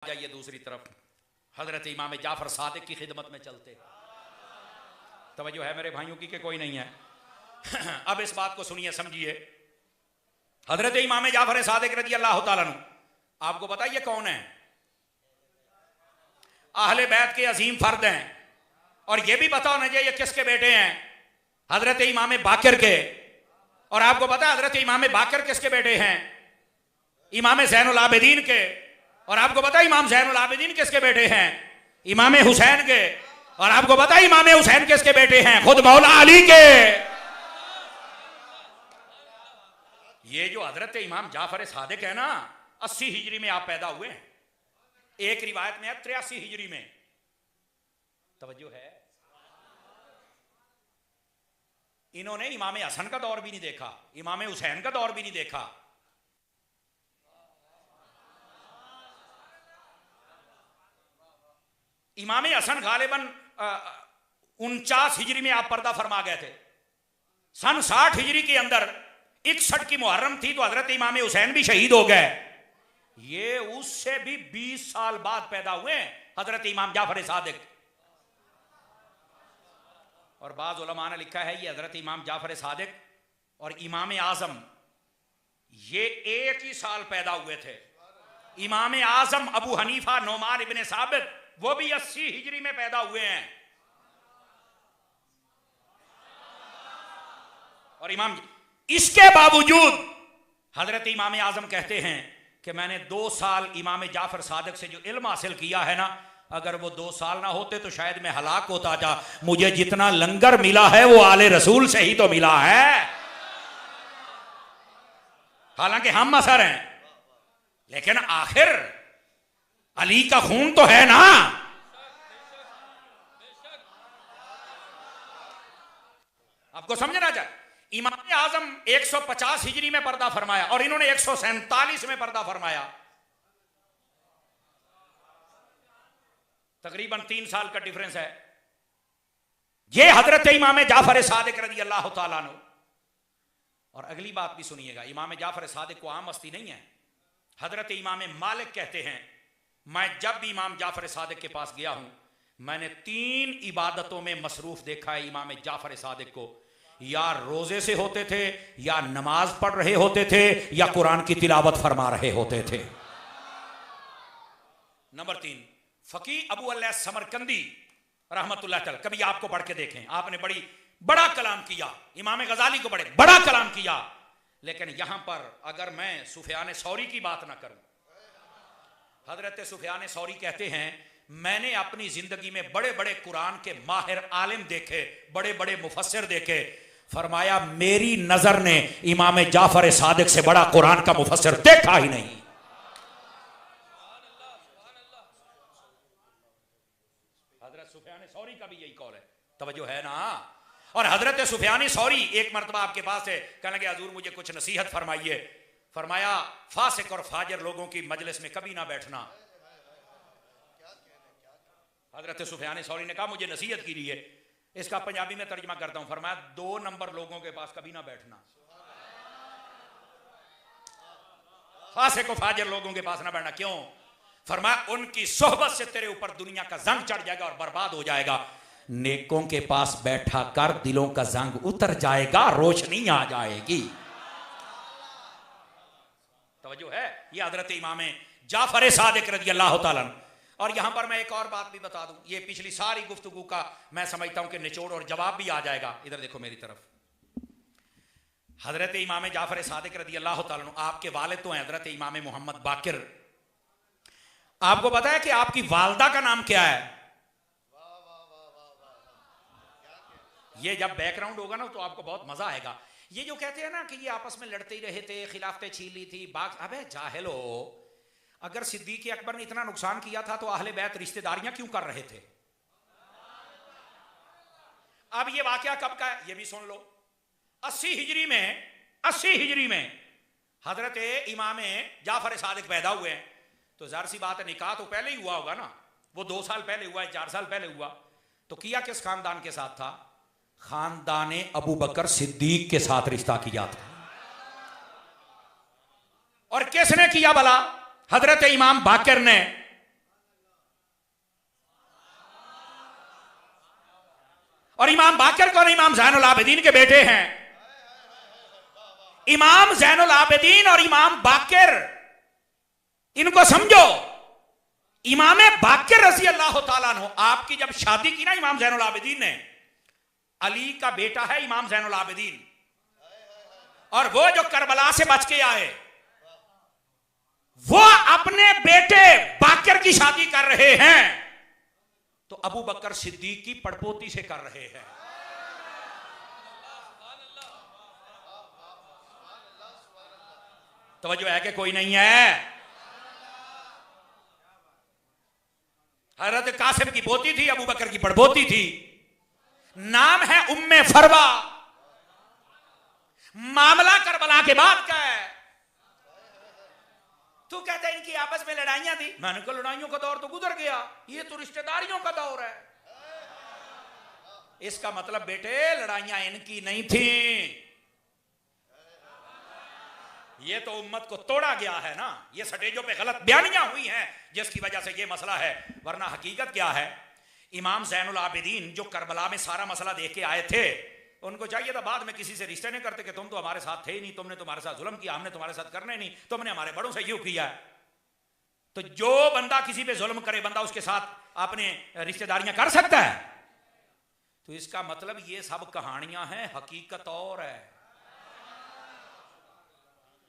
जाइए दूसरी तरफ हजरत इमाम जाफर सादिक की खिदमत में चलते। तवज्जो है मेरे भाइयों की कि कोई नहीं है? अब इस बात को सुनिए, समझिए। हजरत इमाम जाफर सादिक रज़ी अल्लाह तआला अन्हु, आपको पता ये कौन है? अहले बैत के अजीम फर्द हैं। और ये भी पता होना चाहिए ये किसके बेटे हैं? हजरत इमाम बाकिर के। और आपको पता है हजरत इमाम बाकिर किसके बेटे हैं? इमाम ज़ैनुल आबिदीन के। और आपको पता है इमाम ज़ैनुल आबिदीन किसके बेटे हैं? इमाम हुसैन के। और आपको पता है इमाम हुसैन किसके बेटे हैं? खुद मौला अली के। ये जो हजरत इमाम जाफर सादिक है ना, 80 हिजरी में आप पैदा हुए हैं। एक रिवायत में है 83 हिजरी में। तवज्जो है? इन्होंने इमाम हसन का दौर भी नहीं देखा, इमाम हुसैन का दौर भी नहीं देखा। इमाम हसन गालिबन 49 हिजरी में आप पर्दा फरमा गए थे। सन 60 हिजरी के अंदर 61 की मुहर्रम थी तो हजरत इमाम हुसैन भी शहीद हो गए। ये उससे भी 20 साल बाद पैदा हुए हजरत इमाम जाफर सादिक। और बाज उलमा ने लिखा है ये हजरत इमाम जाफर सादिक और इमाम आजम ये एक ही साल पैदा हुए थे। इमाम आजम अबू हनीफा नोमान इब्ने साबित वो भी 80 हिजरी में पैदा हुए हैं। और इमाम इसके बावजूद हजरत इमाम आजम कहते हैं कि मैंने 2 साल इमाम जाफर सादिक से जो इल्म हासिल किया है ना, अगर वो 2 साल ना होते तो शायद मैं हलाक होता जा। मुझे जितना लंगर मिला है वो आले रसूल से ही तो मिला है। हालांकि हम असर हैं लेकिन आखिर अली का खून तो है ना। आपको समझना चाहिए। इमाम आजम 150 हिजरी में पर्दा फरमाया और इन्होंने 147 में पर्दा फरमाया। तकरीबन 3 साल का डिफरेंस है। ये हजरत इमाम जाफर सादिक रज़ी अल्लाह तआला अन्हु। और अगली बात भी सुनिएगा, इमाम जाफर सादिक को आम हस्ती नहीं है। हजरत इमाम मालिक कहते हैं मैं जब भी इमाम जाफर सादिक के पास गया हूं मैंने 3 इबादतों में मसरूफ देखा है इमाम जाफर सादिक को। या रोजे से होते थे, या नमाज पढ़ रहे होते थे, या कुरान की तिलावत फरमा रहे होते थे। नंबर 3, फकी अबू अल्लाह समरकंदी रहमतुल्लाह तआला, कभी आपको पढ़ के देखें, आपने बड़ा कलाम किया। इमाम गजाली को बड़ा कलाम किया। लेकिन यहां पर अगर मैं सुफियान सौरी की बात ना करूं, हजरत सुफियान सौरी कहते हैं मैंने अपनी जिंदगी में बड़े बड़े कुरान के माहिर आलिम देखे, बड़े बड़े मुफस्सिर देखे। फरमाया मेरी नजर ने इमाम जाफर सादिक से बड़ा कुरान का मुफस्सिर देखा ही नहीं। हजरत सुफियान सौरी का भी यही कौल है। तवज्जो है ना? और हजरत सुफियान सौरी एक मरतबा आपके पास है, कहने लगे हुजूर मुझे कुछ नसीहत फरमाइए। फरमाया फासिक और फाजिर लोगों की मजलिस में कभी ना बैठना। हजरत सुफियान सौरी ने कहा मुझे नसीहत की है, इसका पंजाबी में तर्जुमा करता हूं। फरमाया 2 नंबर लोगों के पास कभी ना बैठना। फासिक और फाजिर लोगों के पास ना बैठना। क्यों? फरमाया उनकी सोहबत से तेरे ऊपर दुनिया का जंग चढ़ जाएगा और बर्बाद हो जाएगा। नेकों के पास बैठा कर दिलों का जंग उतर जाएगा, रोशनी आ जाएगी। तवज्जो है? ये हजरत इमाम जाफर सादिक रज़ी अल्लाह तआला अन्हु। और यहां पर मैं एक और बात भी बता दूं, ये पिछली सारी गुफ्तगू का मैं समझता हूं कि निचोड़ और जवाब भी आ जाएगा। इधर देखो मेरी तरफ। हजरत इमाम जाफर सादिक रज़ी अल्लाह तआला अन्हु आपके वालिद तो हैं हजरत इमाम मोहम्मद बाकिर। आपको पता है कि आपकी वालदा का नाम क्या है? ये जब बैकग्राउंड होगा ना तो आपको बहुत मजा आएगा। ये जो कहते हैं ना कि ये आपस में लड़ते ही रहे थे, खिलाफतें छीन ली थी, बाग, अबे जाहिलो, अगर सिद्दीक अकबर ने इतना नुकसान किया था तो अहले बैत रिश्तेदारियां क्यों कर रहे थे? अब ये वाकया कब का है ये भी सुन लो। 80 हिजरी में हजरत इमाम जाफर सादिक पैदा हुए हैं। तो जाहिर सी बात है निकाह तो पहले ही हुआ होगा ना। वो 2 साल पहले हुआ है, 4 साल पहले हुआ। तो किया किस खानदान के साथ था? खानदान अबू बकर सिद्दीक के साथ रिश्ता किया था। और किसने किया भला? हजरत इमाम बाकिर ने। और इमाम बाकर कौन? इमाम ज़ैनुल आबिदीन के बेटे हैं। इमाम ज़ैनुल आबिदीन और इमाम बाकर, इनको समझो। इमाम बाकर रज़ी अल्लाह तआला अन्हु, आपकी जब शादी की ना इमाम ज़ैनुल आबिदीन ने, अली का बेटा है इमाम ज़ैनुल आबिदीन, और वो जो करबला से बच के आए, वो अपने बेटे बाकर की शादी कर रहे हैं, तो अबू बकर सिद्दीक की पड़पोती से कर रहे हैं। तवज्जो है कि कोई नहीं है? हजरत कासिम की पोती थी, अबू बकर की पड़पोती थी, नाम है उम्मे फरवा। मामला करबला के बाद का है। तू कहता है इनकी आपस में लड़ाइयां थी। मैंने कहा लड़ाइयों का दौर तो गुजर गया, ये तो रिश्तेदारियों का दौर है। इसका मतलब बेटे लड़ाइयां इनकी नहीं थी, ये तो उम्मत को तोड़ा गया है ना। ये स्टेजों पे गलत बयानियां हुई हैं जिसकी वजह से ये मसला है, वरना हकीकत क्या है? इमाम ज़ैनुल आबिदीन जो करबला में सारा मसला देख के आए थे, उनको चाहिए था बाद में किसी से रिश्ते नहीं करते कि तुम तो हमारे साथ थे ही नहीं, तुमने तुम्हारे साथ जुल्म किया, हमने तुम्हारे साथ करने नहीं, तुमने हमारे बड़ों से यूं किया है। तो जो बंदा किसी पे जुल्म करे, बंदा उसके साथ अपने रिश्तेदारियां कर सकता है? तो इसका मतलब ये सब कहानियां हैं, हकीकत और है।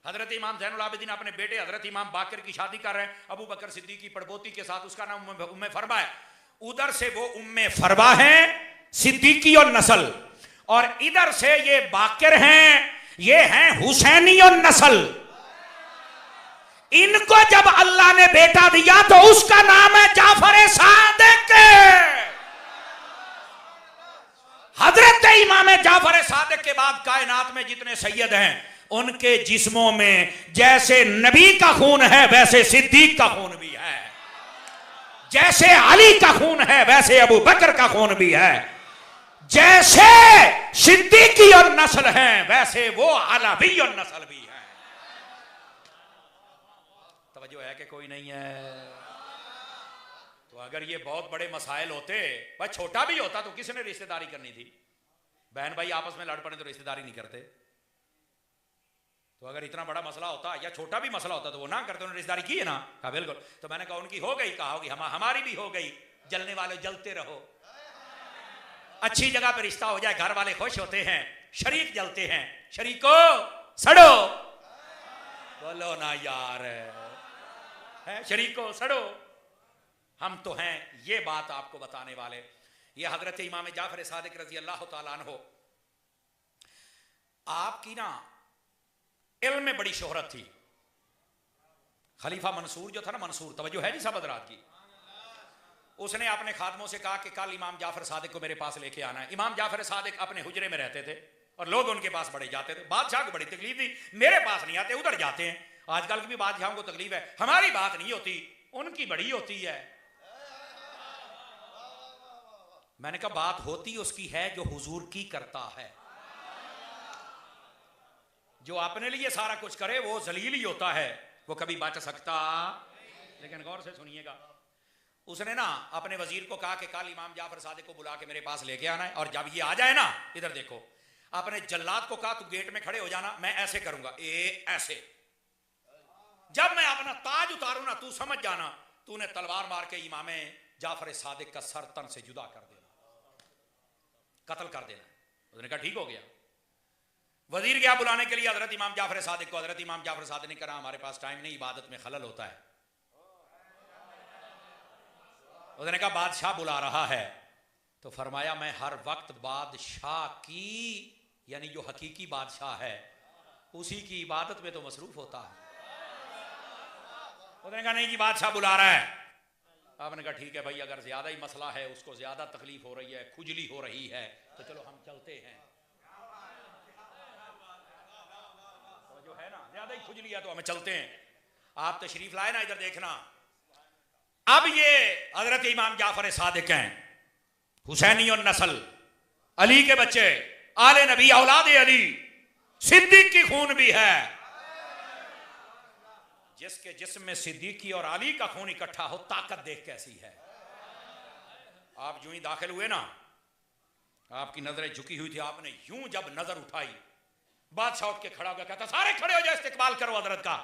हजरत इमाम ज़ैनुल आबिदीन अपने बेटे हजरत इमाम बाकर की शादी कर रहे हैं अबू बकर सिद्दीक की पड़पोती के साथ, उसका नाम उम्मे फरवा है। उधर से वो उम्मे फरवा है सिद्दीकी और नस्ल, और इधर से ये बाकर हैं, ये हैं हुसैनी और नस्ल। इनको जब अल्लाह ने बेटा दिया तो उसका नाम है जाफर सादिक। हजरत इमाम जाफर सादिक के बाद कायनात में जितने सैयद हैं, उनके जिस्मों में जैसे नबी का खून है वैसे सिद्दीक का खून भी है, जैसे अली का खून है वैसे अबू बकर का खून भी है, जैसे सिद्दीकी और नस्ल हैं वैसे वो अलवी और नस्ल भी है। तवज्जो है कि कोई नहीं है? तो अगर ये बहुत बड़े मसाइल होते, भाई छोटा भी होता तो किसने रिश्तेदारी करनी थी? बहन भाई आपस में लड़ पड़े तो रिश्तेदारी नहीं करते। तो अगर इतना बड़ा मसला होता या छोटा भी मसला होता तो वो ना करते, उन्होंने रिश्तेदारी की है ना। कहा बिल्कुल। तो मैंने कहा उनकी हो गई, कहा होगी हमारी भी हो गई। जलने वाले जलते रहो, अच्छी जगह पे रिश्ता हो जाए, घर वाले खुश होते हैं, शरीक जलते हैं। शरीको सड़ो, बोलो ना यार, है शरीको सड़ो। हम तो हैं ये बात आपको बताने वाले। ये हजरत इमाम जाफर सादिक रजी अल्लाह तआला अन्हु, आपकी ना इल्म में बड़ी शोहरत थी। खलीफा मंसूर जो था ना, मंसूर, तवज्जो है जी सब हज़रात की, उसने अपने खादमों से कहा कि कल इमाम जाफर सादिक को मेरे पास लेके आना है। इमाम जाफर सादिक अपने हुजरे में रहते थे और लोग उनके पास बड़े जाते थे। बादशाह को बड़ी तकलीफ थी, मेरे पास नहीं आते, उधर जाते हैं। आजकल की भी बादशाहों को तकलीफ है, हमारी बात नहीं होती, उनकी बड़ी होती है। मैंने कहा बात होती उसकी है जो हुजूर की करता है। जो अपने लिए सारा कुछ करे वो जलील ही होता है, वो कभी बच सकता। लेकिन गौर से सुनिएगा, उसने ना अपने वजीर को कहा कि कल इमाम जाफर सादिक को बुला के मेरे पास लेके आना है, और जब ये आ जाए ना, इधर देखो, अपने जल्लाद को कहा तू गेट में खड़े हो जाना, मैं ऐसे करूंगा, ऐसे, जब मैं अपना ताज उतारू ना तू समझ जाना तूने तलवार मार के इमाम जाफर सादिक का सर तन से जुदा कर देना, कत्ल कर देना। उसने कहा ठीक हो गया। वजीर गया बुलाने के लिए हजरत इमाम जाफर सादिक को। हजरत इमाम जाफर सादिक ने कहा हमारे पास टाइम नहीं, इबादत में खलल होता है। उसने कहा बादशाह बुला रहा है। तो फरमाया मैं हर वक्त बादशाह की, यानी जो हकीकी बादशाह है उसी की इबादत में तो मसरूफ होता है। उसने कहा नहीं जी बादशाह बुला रहा है। आपने कहा ठीक है भाई, अगर ज्यादा ही मसला है, उसको ज्यादा तकलीफ हो रही है, खुजली हो रही है, तो चलो हम चलते हैं। तो जो है ना ज्यादा ही खुजली है तो हमें चलते हैं। आप तशरीफ लाए ना, इधर देखना। अब ये हजरत इमाम जाफर सादिक हैं, हुसैनी और नस्ल, अली के बच्चे, आले नबी, औलाद अली, सिद्दीक की खून भी है। जिसके जिस्म में सिद्दीकी और अली का खून इकट्ठा हो, ताकत देख कैसी है। आप जो ही दाखिल हुए ना, आपकी नजरें झुकी हुई थी, आपने यूं जब नजर उठाई, बादशाह उठ के खड़ा हो गया, कहता सारे खड़े हो जाए, इस्तेकबाल करो हजरत का।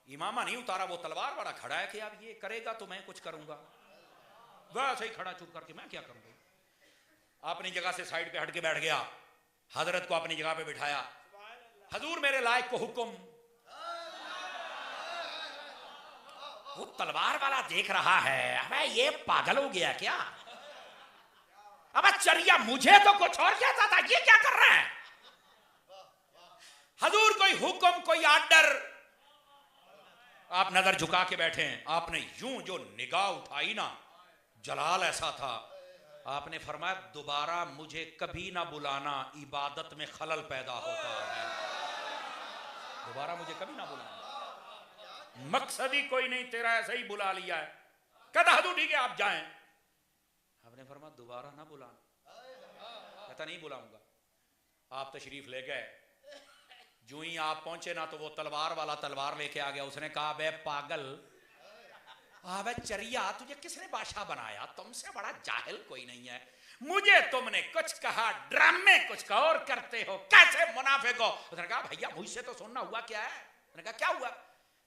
इमामा नहीं उतारा, वो तलवार वाला खड़ा है कि अब ये करेगा तो मैं कुछ करूंगा, वैसे ही खड़ा चुप करके मैं क्या करूंगा। अपनी जगह से साइड पे हट के बैठ गया, हजरत को अपनी जगह पे बिठाया। हजूर मेरे लायक को हुक्म। वो तलवार वाला देख रहा है, अबे ये पागल हो गया क्या, अब चरिया मुझे तो कुछ और कहता था, ये क्या कर रहा है। हजूर कोई हुक्म कोई आर्डर, आप नजर झुका के बैठे हैं। आपने यूं जो निगाह उठाई ना, जलाल ऐसा था, आपने फरमाया दोबारा मुझे कभी ना बुलाना, इबादत में खलल पैदा होता है, दोबारा मुझे कभी ना बुलाना, मकसद ही कोई नहीं, तेरा ऐसे ही बुला लिया है। कहता हजूर ठीक है आप जाएं। आपने फरमाया दोबारा ना बुलाना। कहता नहीं बुलाऊंगा। आप तशरीफ ले गए, जो ही आप पहुंचे ना तो वो तलवार वाला तलवार लेके आ गया। उसने कहा बे पागल, अबे चरिया तुझे किसने बादशाह बनाया, तुमसे बड़ा जाहिल कोई नहीं है, मुझे तुमने कुछ कहा, ड्रामे कुछ और करते हो, कैसे मुनाफिक हो। उसने कहा भैया मुझसे तो सुनना हुआ क्या है। मैंने कहा क्या हुआ।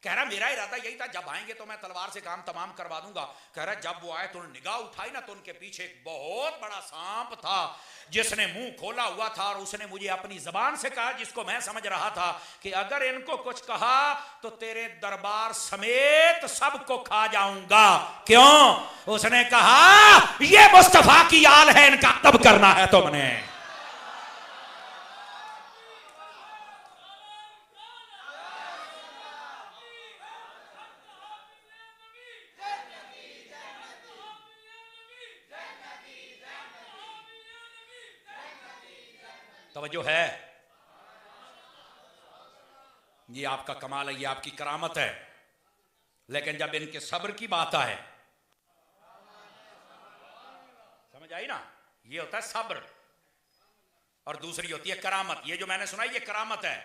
कह रहा मेरा इरादा यही था जब आएंगे तो मैं तलवार से काम तमाम करवा दूंगा। कह रहा जब वो आए तो निगाह उठाई ना तो उनके पीछे एक बहुत बड़ा सांप था जिसने मुंह खोला हुआ था, और उसने मुझे अपनी जबान से कहा, जिसको मैं समझ रहा था कि अगर इनको कुछ कहा तो तेरे दरबार समेत सबको खा जाऊंगा। क्यों। उसने कहा ये मुस्तफा की आल है, इनका अदब करना है तुमने। तवज्जो है, ये आपका कमाल है, ये आपकी करामत है। लेकिन जब इनके सब्र की बात आए, समझ आई ना, ये होता है सब्र और दूसरी होती है करामत। ये जो मैंने सुना ये करामत है,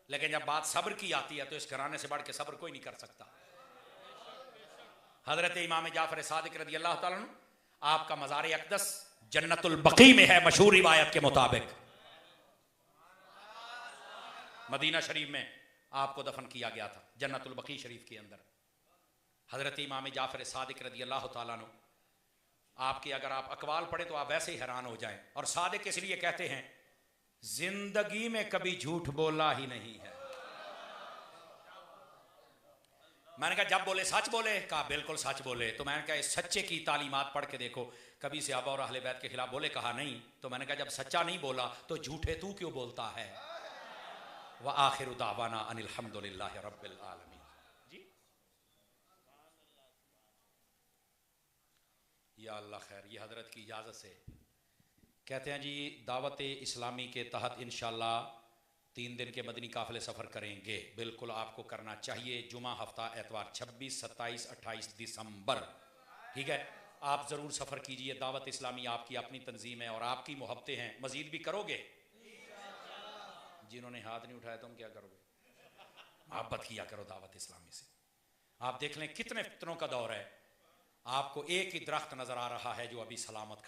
लेकिन जब बात सब्र की आती है तो इस घराने से बढ़ के सब्र कोई नहीं कर सकता। हजरत इमाम जाफर सादिक रज़ी अल्लाह ताला अन्हु, आपका मज़ार अक़दस जन्नतुल बकी में है, मशहूर रिवायत के मुताबिक। मदीना शरीफ में आपको दफन किया गया था, जन्नतुल बकी शरीफ के अंदर। हजरत इमाम जाफर सादिक रज़ी अल्लाह ताला अन्हु, आपके अगर आप अकवाल पढ़े तो आप वैसे ही हैरान हो जाएं। और सादिक इसलिए कहते हैं जिंदगी में कभी झूठ बोला ही नहीं है। मैंने कहा जब बोले सच बोले, कहा बिल्कुल सच बोले। तो मैंने कहा इस सच्चे की तालीमात पढ़ के देखो, कभी सहाबा और अहले बैत के खिलाफ बोले, कहा नहीं। तो मैंने कहा जब सच्चा नहीं बोला तो झूठे तू क्यों बोलता है। व आखिरु दावाना अनिल हम्दुलिल्लाहि रब्बिल आलमीन। जी या अल्लाह खैर। ये हजरत की इजाज़त से कहते हैं जी दावत इस्लामी के तहत इंशाअल्लाह 3 दिन के मदनी काफ़िले सफ़र करेंगे। बिल्कुल आपको करना चाहिए। जुमा हफ्ता एतवार 26, 27, 28 दिसंबर, ठीक है। आप ज़रूर सफ़र कीजिए। दावत इस्लामी आपकी अपनी तंजीम है और आपकी मोहब्बतें हैं। मज़ीद भी करोगे। जिन्होंने हाथ नहीं उठाया तुम क्या करोगे। मोहब्बत किया करो दावत इस्लामी से। आप देख लें कितने फितनों का दौर है। आपको एक ही दरख्त नज़र आ रहा है जो अभी सलामत खड़ा